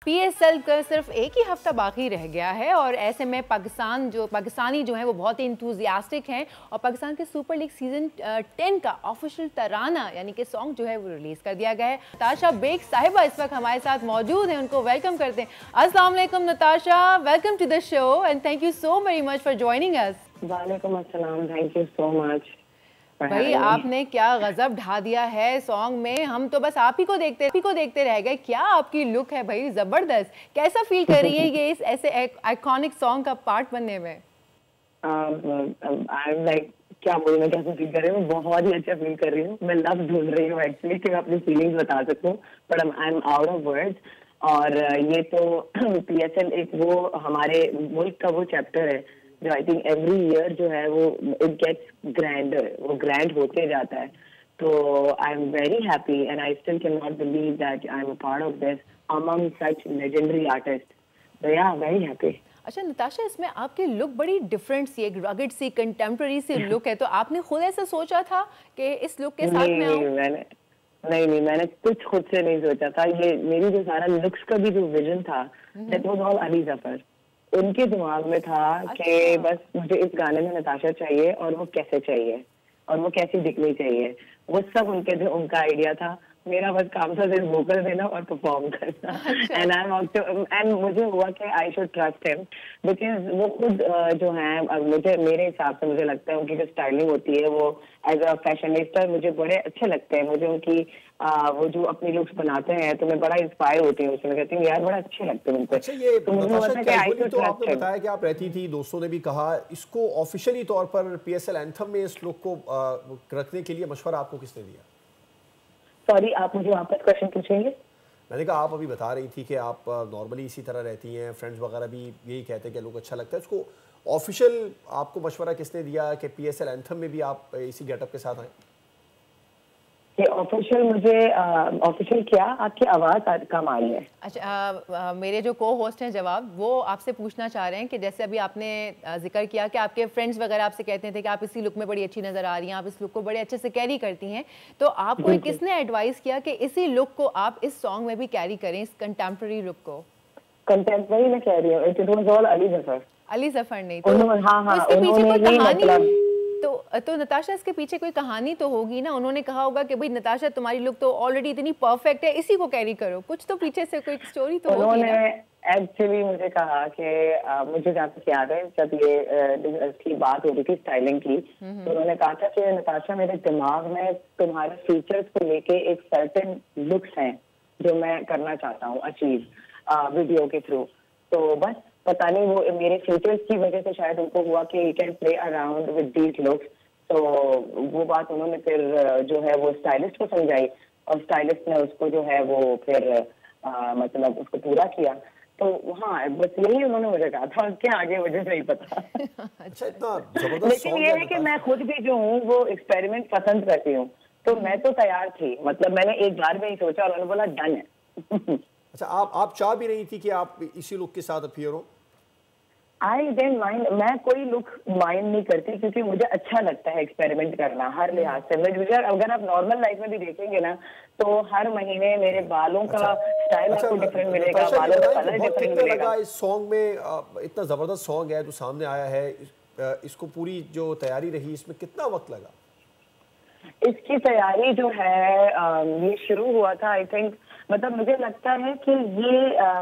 PSL का सिर्फ एक ही हफ्ता बाकी रह गया है और ऐसे में पाकिस्तानी जो हैं वो बहुत ही इंथुजियास्टिक हैं और पाकिस्तान के सुपर लीग सीजन 10 का ऑफिशियल तराना यानी कि सॉन्ग जो है वो रिलीज कर दिया गया है। नताशा बेग साहिबा इस वक्त हमारे साथ मौजूद हैं, उनको वेलकम करते हैं। अस्सलाम वालेकुम Natasha, welcome to the show and thank you so very much for joining us. वालेकुम अस्सलाम, थैंक यू सो मच। भाई आपने क्या गजब ढा दिया है सॉन्ग में, हम तो बस आप ही को देखते रह गए। क्या आपकी लुक है भाई, जबरदस्त। कैसा फील कर रही है ये इस ऐसे आइकॉनिक सॉन्ग का पार्ट बनने में? आई एम लाइक क्या बोलूं, मैं कैसा फील कर रही हूँ, बहुत ही अच्छा फील कर रही हूँ। मैं लफ्ज ढूंढ रही हूँ एक्चुअली कि मैं अपनी फीलिंग्स बता सकूं, but I am out of words. और ये तो पीएसएल एक वो हमारे मुल्क का वो चैप्टर है जो आई थिंक एवरी ईयर जो है वो इट गेट्स ग्रैंडर, वो ग्रैंड होते जाता है। तो I am very happy and I still can not believe that I am a part of this among such legendary artist. तो या वेरी हैप्पी। अच्छा नताशा, इसमें आपकी लुक बड़ी डिफरेंट सी, एक रगड सी कंटेम्प्रेरी सी लुक है, तो आपने खुद ऐसा सोचा था कि इस लुक के साथ मैं आऊं? नहीं, मैंने कुछ खुद से नहीं सोचा था। ये मेरी जो सारा लुक्स का भी जो विजन था that was all Ali Zafar. उनके दिमाग में था कि बस मुझे इस गाने में नताशा चाहिए और वो कैसे चाहिए और वो कैसी दिखनी चाहिए, वो सब उनका आइडिया था। मेरा बस काम था सिर्फ वोकल देना और परफॉर्म करना। एंड मुझे हुआ कि I should trust him because वो खुद जो है मुझे मेरे हिसाब से मुझे लगता है उनकी जो स्टाइलिंग होती है वो एज अ फैशनिस्टा मुझे बड़े अच्छे लगते हैं। मुझे उनकी वो जो अपनी लुक्स बनाते हैं तो मैं बड़ा इंस्पायर होती हूँ उससे। मैं कहती हूँ यार बड़ा अच्छे लगते हैं उनको। अच्छा, ये तो आपने बताया कि आप रहती थी, दोस्तों ने भी कहा, इसको ऑफिशियली तौर पर पीएसएल एंथम में इस लुक को रखने के लिए मशवरा आपको किसने दिया? सॉरी, आप मुझे वापस क्वेश्चन पूछेंगे? मैंने कहा आप अभी बता रही थी कि आप नॉर्मली इसी तरह रहती हैं, फ्रेंड्स वगैरह भी यही कहते हैं कि लुक अच्छा लगता है। इसको ऑफिशियल आपको मशवरा किसने दिया कि पीएसएल एंथम में भी आप इसी गेटअप के साथ आए? ये ऑफिशियल मुझे ऑफिशियल क्या, आपकी आवाज़ कम आ रही है। अच्छा, मेरे जो को होस्ट हैं जवाब, वो आपसे पूछना चाह रहे हैं कि जैसे अभी आपने जिक्र किया कि आपके फ्रेंड्स वगैरह आपसे कहते थे कि आप इसी लुक में बड़ी अच्छी नज़र आ रही हैं, आप इस लुक को बड़े अच्छे से कैरी करती हैं, तो आपको किसने एडवाइस किया कि इसी लुक को आप इस सॉन्ग में भी कैरी करें, इस कंटेम्प्रेरी लुक को? कंटेम्प्रेरी मैं कह रही हूँ, it was all Ali Zafar. Ali Zafar नहीं तो हाँ, इसके पीछे कोई कहानी मतलब तो नताशा, इसके पीछे कोई कहानी तो होगी ना? उन्होंने कहा होगा कि भाई नताशा तुम्हारी लुक तो ऑलरेडी इतनी परफेक्ट है, इसी को कैरी करो, कुछ तो पीछे से कोई स्टोरी तो होगी ना? उन्होंने एक्चुअली मुझे कहा कि मुझे जहाँ तक याद है जब ये की बात हो रही थी स्टाइलिंग की, तो उन्होंने कहा था कि नताशा मेरे दिमाग में तुम्हारे फीचर्स को लेके एक सर्टेन लुक्स हैं जो मैं करना चाहता हूँ अचीव वीडियो के थ्रू। तो बस पता नहीं वो मेरे फीचर्स की वजह से शायद उनको हुआ कि you can play around with these looks. तो वो बात उन्होंने फिर जो है वो स्टाइलिस्ट को समझाई और स्टाइलिस्ट ने उसको जो है वो फिर मतलब उसको पूरा किया। तो हाँ, बस यही उन्होंने मुझे कहा था, उसके आगे मुझे नहीं पता। अच्छा, इतना जबरदस्त। लेकिन ये है कि मैं खुद भी जो हूँ वो एक्सपेरिमेंट पसंद करती हूँ, तो मैं तो तैयार थी। मतलब मैंने एक बार में ही सोचा और उन्होंने बोला डन है। अच्छा, आप चाह भी रही थी कि आप इसी लुक के साथ अपीयर हो? आई डेंट माइंड, मैं कोई लुक माइंड नहीं करती क्योंकि मुझे अच्छा लगता है एक्सपेरिमेंट करना हर लिहाज से। अगर आप नॉर्मल लाइफ में भी देखेंगे ना तो हर महीने मेरे बालों का स्टाइल आपको डिफरेंट मिलेगा, बालों का कलर डिफरेंट मिलेगा। इस सॉन्ग में इतना जबरदस्त सॉन्ग है जो सामने आया है, इसको पूरी जो तैयारी रही इसमें कितना वक्त लगा? इसकी तैयारी जो है ये शुरू हुआ था आई थिंक, मतलब मुझे लगता है कि ये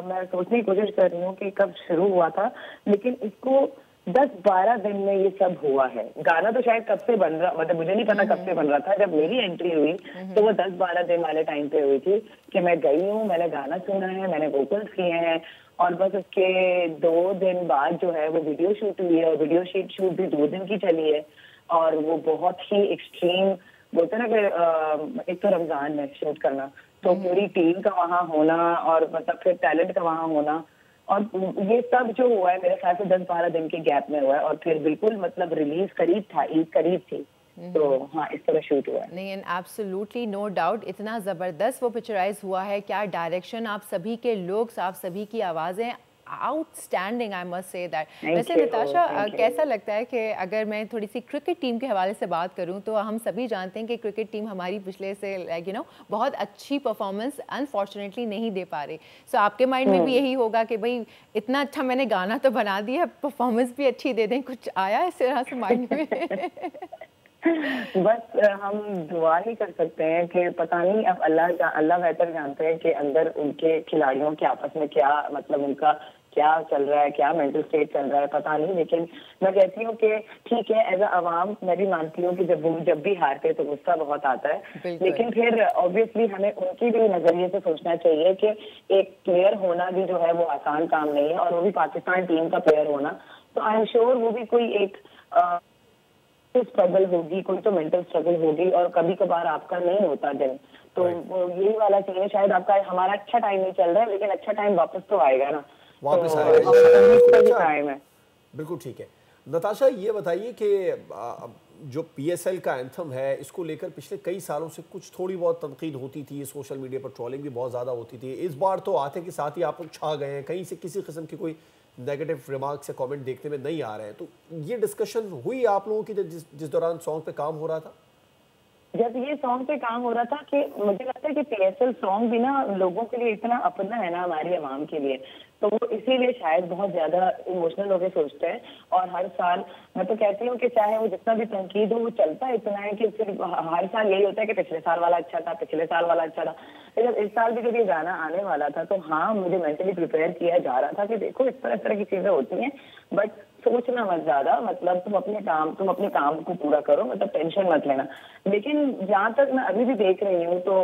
मैं सोचने की कोशिश कर रही हूँ कि कब शुरू हुआ था, लेकिन इसको 10-12 दिन में ये सब हुआ है। गाना तो शायद कब से बन रहा, मतलब मुझे नहीं पता कब से बन रहा था। जब मेरी एंट्री हुई तो वो 10-12 दिन वाले टाइम पे हुई थी कि मैं गई हूँ, मैंने गाना सुना है, मैंने वोकल्स किए हैं और बस उसके 2 दिन बाद जो है वो वीडियो शूट हुई है और वीडियो शूट भी 2 दिन की चली है और वो बहुत ही एक्सट्रीम बोलते ना कि एक तो रमजान में शूट करना, तो पूरी टीम का वहाँ होना और मतलब फिर टैलेंट का वहाँ होना और ये सब जो हुआ है मेरे ख्याल से 10-12 दिन के गैप में हुआ है और फिर बिल्कुल मतलब रिलीज करीब था, ईद करीब थी। तो हाँ, इस तरह शूट हुआ है। नहीं, एंड एब्सोल्युटली नो डाउट, इतना ज़बरदस्त वो पिक्चराइज हुआ है। क्या डायरेक्शन, आप सभी के लुक्स, आप सभी की आवाज़ें, outstanding, I must say that. वैसे नताशा, कैसा लगता है कि अगर मैं थोड़ी सी क्रिकेट टीम के हवाले से बात करूं तो हम सभी जानते हैं कि क्रिकेट टीम हमारी पिछले से लाइक यू नो बहुत अच्छी परफॉर्मेंस अनफॉर्चुनेटली नहीं दे पा रही। सो आपके माइंड में भी यही होगा कि भाई इतना अच्छा मैंने गाना तो बना दिया, परफॉर्मेंस भी अच्छी दे दें, कुछ आया इस तरह से माइंड में? बस हम दुआ ही कर सकते हैं कि पता नहीं, अब अल्लाह बेहतर जानते हैं कि अंदर उनके खिलाड़ियों के आपस में क्या मतलब उनका क्या चल रहा है, क्या मेंटल स्टेट चल रहा है, पता नहीं। लेकिन मैं कहती हूँ कि ठीक है, एज अ अवाम मैं भी मानती हूँ कि जब भी हारते तो गुस्सा बहुत आता है, लेकिन फिर ऑब्वियसली हमें उनकी भी नजरिए से सोचना चाहिए कि एक प्लेयर होना भी जो है वो आसान काम नहीं है, और वो भी पाकिस्तान टीम का प्लेयर होना। तो आई एम श्योर वो भी कोई एक स्ट्रगल होगी, कोई तो मेंटल स्ट्रगल होगी, और कभी कभार आपका नहीं होता दिन। तो यही वाला चाहिए, शायद आपका हमारा अच्छा टाइम नहीं चल रहा है, लेकिन अच्छा टाइम वापस तो आएगा ना, वापस आएगा। टाइम है। बिल्कुल ठीक है। नताशा, ये बताइए कि जो PSL का एंथम है, इसको लेकर पिछले कई सालों से कुछ थोड़ी बहुत तनकीद होती थी, सोशल मीडिया पर ट्रोलिंग भी बहुत ज़्यादा होती थी। इस बार तो आते के साथ ही आप लोग छा गए हैं, कहीं से किसी किस्म की कोई नेगेटिव रिमार्क्स या कमेंट देखने में नहीं आ रहे हैं। तो ये डिस्कशन हुई आप लोगों की जिस दौरान सॉन्ग पे काम हो रहा था? जब ये सॉन्ग पे काम हो रहा था कि मुझे लगता है कि PSL सॉन्ग भी ना लोगों के लिए इतना अपना है ना, हमारी आवाम के लिए, तो वो इसीलिए शायद बहुत ज्यादा इमोशनल होकर सोचते हैं। और हर साल मैं तो कहती हूँ कि चाहे वो जितना भी तनकीद हो, वो चलता इतना है कि फिर हर साल यही होता है कि पिछले साल वाला अच्छा था, पिछले साल वाला अच्छा था। लेकिन इस साल भी जब ये गाना आने वाला था तो हाँ, मुझे मेंटली प्रिपेयर किया जा रहा था कि देखो इस तरह की चीजें होती हैं, बट सोचना मत ज्यादा, मतलब तुम अपने काम को पूरा करो, मतलब टेंशन मत लेना। लेकिन जहाँ तक मैं अभी भी देख रही हूँ तो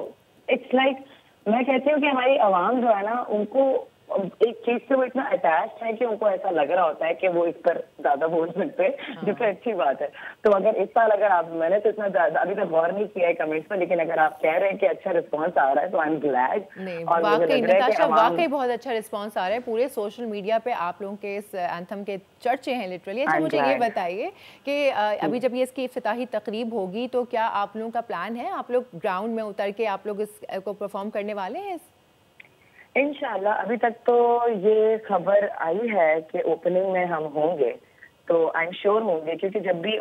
इट्स लाइक मैं कहती हूँ कि हमारी आवाम जो है ना, उनको एक चीज से वो इतना अटैच्ड है कि उनको ऐसा लग रहा होता है कि वो इस पर ज्यादा बोल सकते हैं, जो कि अच्छी बात है। तो अगर इस साल मैंने तो इतना ज्यादा अभी तक गौर नहीं किया है कमेंट्स पर, लेकिन अगर आप कह रहे हैं कि अच्छा रिस्पांस आ रहा है तो आई एम ग्लैड। वाकई नताशा, वाकई बहुत अच्छा रिस्पांस आ रहा है। पूरे सोशल मीडिया पे आप लोगों के इस एंथम के चर्चे हैं लिटरली। अच्छा, मुझे ये बताइए कि अभी जब ये इसकी इफ्तिताही तकरीब होगी तो क्या आप लोगों का प्लान है, आप लोग ग्राउंड में उतर के आप लोग इसको परफॉर्म करने वाले हैं? इंशाल्लाह अभी तक तो ये खबर आई है कि ओपनिंग में हम होंगे, तो आई एम श्योर होंगे, क्योंकि जब भी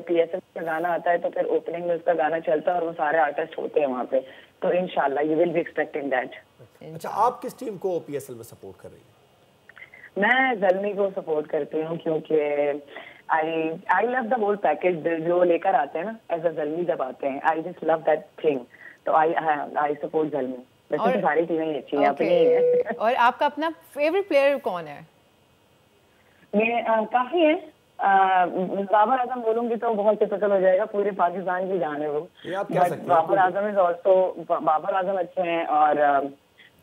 PSL का गाना आता है तो फिर ओपनिंग में उसका गाना चलता है और वो सारे आर्टिस्ट होते हैं वहाँ पे, तो इंशाल्लाह you will be expecting that. अच्छा, आप किस टीम को PSL में सपोर्ट कर रही हैं? मैं ज़ल्मी को सपोर्ट करती हूँ, क्योंकि I love the whole package जो लेकर आते हैं ना, एज अ ज़ल्मी जब आते हैं, I just love that thing, तो आई सपोर्ट ज़ल्मी। वैसे तो सारी टीमें अच्छी हैं, अपनी है। और आपका अपना फेवरेट प्लेयर कौन है? काफी है, बाबर आजम बोलूंगी तो बहुत टिपिकल हो जाएगा, पूरे पाकिस्तान की जान है वो। बाबर आजम इज ऑल्सो, बाबर आजम अच्छे हैं, और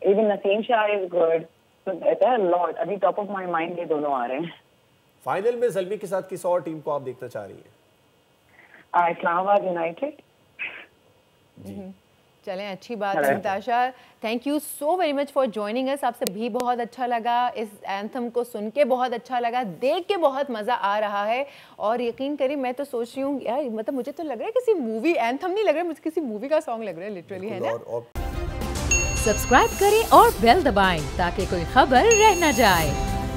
even Naseem Shah is good, तो लॉट अभी टॉप ऑफ माय माइंड ये दोनों आ रहे हैं। फाइनल में ज़ल्मी के साथ किस और टीम को आप देखना चाह रही हैं? इस्लामाबाद यूनाइटेड। चलें, अच्छी बात है Natasha. Thank you so very much for joining us. आपसे भी बहुत अच्छा लगा, इस एंथम को सुन के बहुत अच्छा लगा, देख के बहुत मज़ा आ रहा है। और यकीन करिए, मैं तो सोच रही हूँ यार, मतलब मुझे तो लग रहा है किसी मूवी, एंथम नहीं लग रहा है, मुझे किसी मूवी का सॉन्ग लग रहा है लिटरली, है ना। सब्सक्राइब करें और बेल दबाएं ताकि कोई खबर रह न जाए।